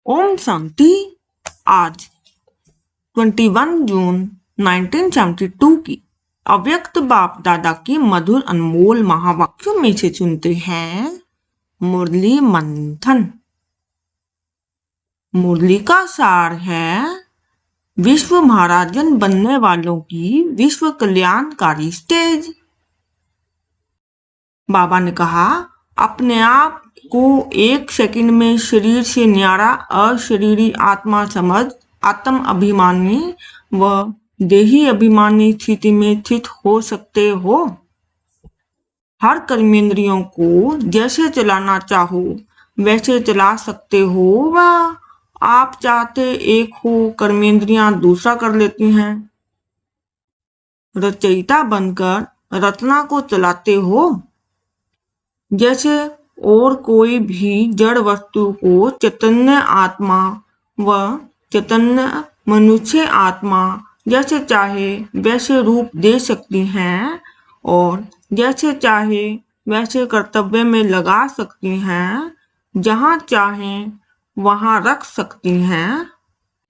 ओम शांति। आज 21 जून 1972 की अव्यक्त बाप दादा की मधुर अनमोल महावाक्यों में से चुनते हैं मुरली मंथन। मुरली का सार है विश्व महाराजन बनने वालों की विश्व कल्याणकारी स्टेज। बाबा ने कहा, अपने आप को एक सेकंड में शरीर से न्यारा अशरीरी आत्मा समझ आत्म अभिमानी व देही अभिमानी स्थिति में स्थित हो सकते हो। हर कर्मेंद्रियों को जैसे चलाना चाहो वैसे चला सकते हो व आप चाहते एक हो, कर्मेंद्रियां दूसरा कर लेती हैं। रचयिता बनकर रचना को चलाते हो। जैसे और कोई भी जड़ वस्तु को चैतन्य आत्मा व चैतन्य मनुष्य आत्मा जैसे चाहे वैसे रूप दे सकती हैं और जैसे चाहे वैसे कर्तव्य में लगा सकती हैं, जहाँ चाहें वहाँ रख सकती हैं।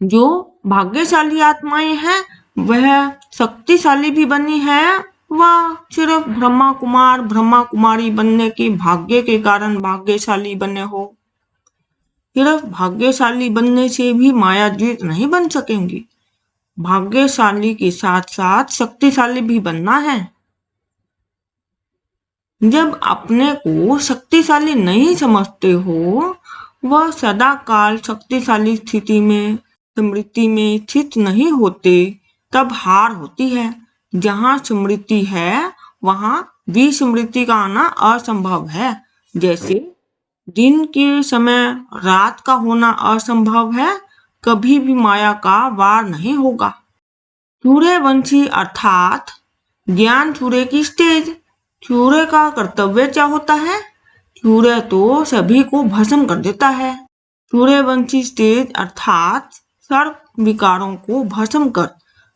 जो भाग्यशाली आत्माएं हैं वह शक्तिशाली भी बनी है वह सिर्फ ब्रह्मा कुमार ब्रह्मा कुमारी बनने के भाग्य के कारण भाग्यशाली बने हो। सिर्फ भाग्यशाली बनने से भी मायाजीत नहीं बन सकेंगी। भाग्यशाली के साथ साथ शक्तिशाली भी बनना है। जब अपने को शक्तिशाली नहीं समझते हो, वह सदा काल शक्तिशाली स्थिति में स्मृति में स्थित नहीं होते, तब हार होती है। जहाँ स्मृति है वहाँ विस्मृति का आना असंभव है। जैसे दिन के समय रात का होना असंभव है, कभी भी माया का वार नहीं होगा। सूर्यवंशी अर्थात ज्ञान सूर्य की स्टेज। सूर्य का कर्तव्य क्या होता है? सूर्य तो सभी को भस्म कर देता है। सूर्यवंशी स्टेज अर्थात सर्व विकारों को भस्म कर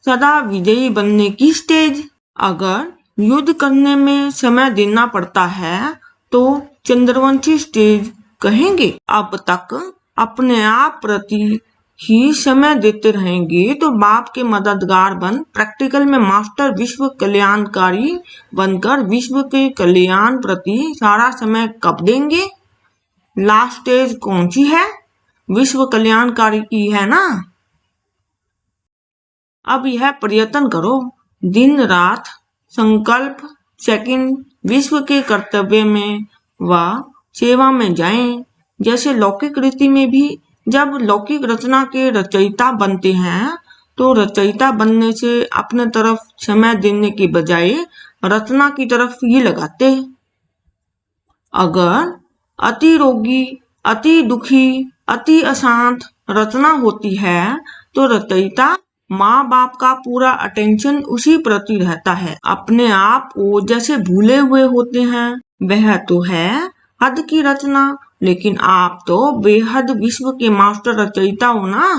सदा विजयी बनने की स्टेज। अगर युद्ध करने में समय देना पड़ता है तो चंद्रवंशी स्टेज कहेंगे। अब तक अपने आप प्रति ही समय देते रहेंगे तो बाप के मददगार बन प्रैक्टिकल में मास्टर विश्व कल्याणकारी बनकर विश्व के कल्याण प्रति सारा समय कब देंगे? लास्ट स्टेज कौन सी है? विश्व कल्याणकारी की है ना। अब यह प्रयत्न करो, दिन रात संकल्प सेकंड विश्व के कर्तव्य में व सेवा में जाएं। जैसे लौकिक रीति में भी जब लौकिक रचना के रचयिता बनते हैं तो रचयिता बनने से अपने तरफ समय देने के बजाय रचना की तरफ ही लगाते। अगर अति रोगी, अति दुखी, अति अशांत रचना होती है तो रचयिता माँ बाप का पूरा अटेंशन उसी प्रति रहता है। अपने आप को जैसे भूले हुए होते हैं। वह तो है हद की रचना, लेकिन आप तो बेहद विश्व के मास्टर रचयिता हो ना।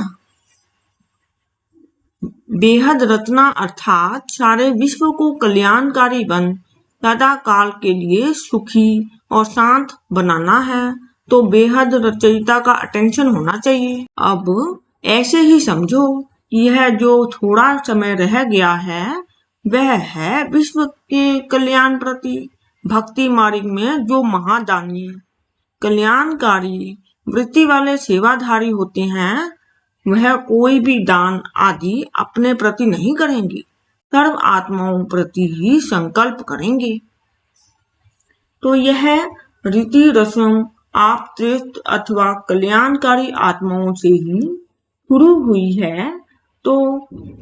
बेहद रचना अर्थात सारे विश्व को कल्याणकारी बन सदा काल के लिए सुखी और शांत बनाना है, तो बेहद रचयिता का अटेंशन होना चाहिए। अब ऐसे ही समझो, यह जो थोड़ा समय रह गया है वह है विश्व के कल्याण प्रति। भक्ति मार्ग में जो महादानी कल्याणकारी वृत्ति वाले सेवाधारी होते हैं वह कोई भी दान आदि अपने प्रति नहीं करेंगे, सर्व आत्माओं प्रति ही संकल्प करेंगे। तो यह रीति रस्म आप श्रेष्ठ अथवा कल्याणकारी आत्माओं से ही शुरू हुई है, तो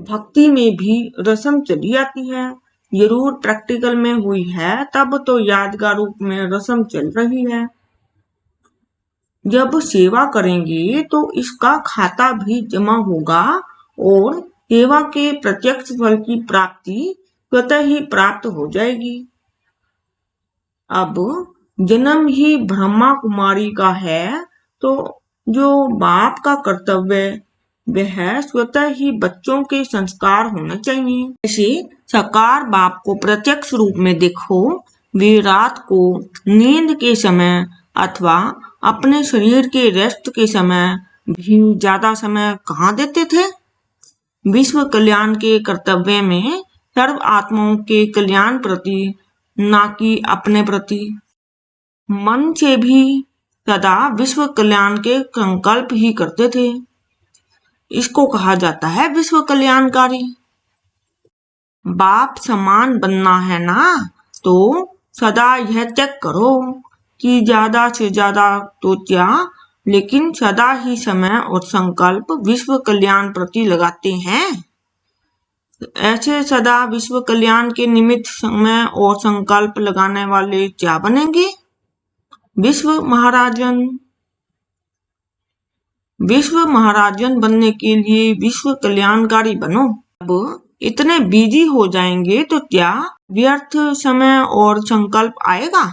भक्ति में भी रस्म चली आती है। जरूर प्रैक्टिकल में हुई है, तब तो यादगार रूप में रस्म चल रही है। जब सेवा करेंगे तो इसका खाता भी जमा होगा और सेवा के प्रत्यक्ष फल की प्राप्ति स्वतः ही प्राप्त हो जाएगी। अब जन्म ही ब्रह्मा कुमारी का है, तो जो बाप का कर्तव्य वह स्वतः ही बच्चों के संस्कार होने चाहिए। जैसे साकार बाप को प्रत्यक्ष रूप में देखो, वे रात को नींद के समय अथवा अपने शरीर के रेस्ट के समय भी ज्यादा समय कहाँ देते थे। विश्व कल्याण के कर्तव्य में सर्व आत्माओं के कल्याण प्रति, ना कि अपने प्रति। मन से भी सदा विश्व कल्याण के संकल्प ही करते थे। इसको कहा जाता है विश्व कल्याणकारी। बाप समान बनना है ना, तो सदा यह चेक करो कि ज्यादा से ज्यादा तो क्या, लेकिन सदा ही समय और संकल्प विश्व कल्याण प्रति लगाते हैं। ऐसे सदा विश्व कल्याण के निमित्त समय और संकल्प लगाने वाले क्या बनेंगे? विश्व महाराजन। विश्व महाराजन बनने के लिए विश्व कल्याणकारी बनो। अब इतने बिजी हो जाएंगे तो क्या व्यर्थ समय और संकल्प आएगा?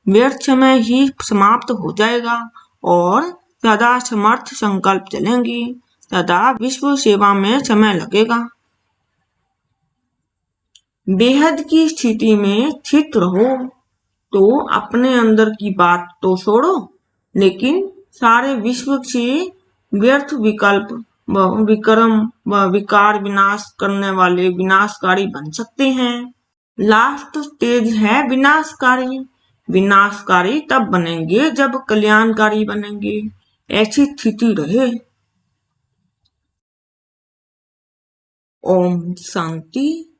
व्यर्थ समय ही समाप्त हो जाएगा और सदा समर्थ संकल्प चलेंगे। सदा विश्व सेवा में समय लगेगा। बेहद की स्थिति में स्थित रहो तो अपने अंदर की बात तो छोड़ो, लेकिन सारे विश्व से व्यर्थ विकल्प विक्रम व विकार विनाश करने वाले विनाशकारी बन सकते हैं। लास्ट स्टेज है विनाशकारी। विनाशकारी तब बनेंगे जब कल्याणकारी बनेंगे। ऐसी स्थिति रहे। ओम शांति।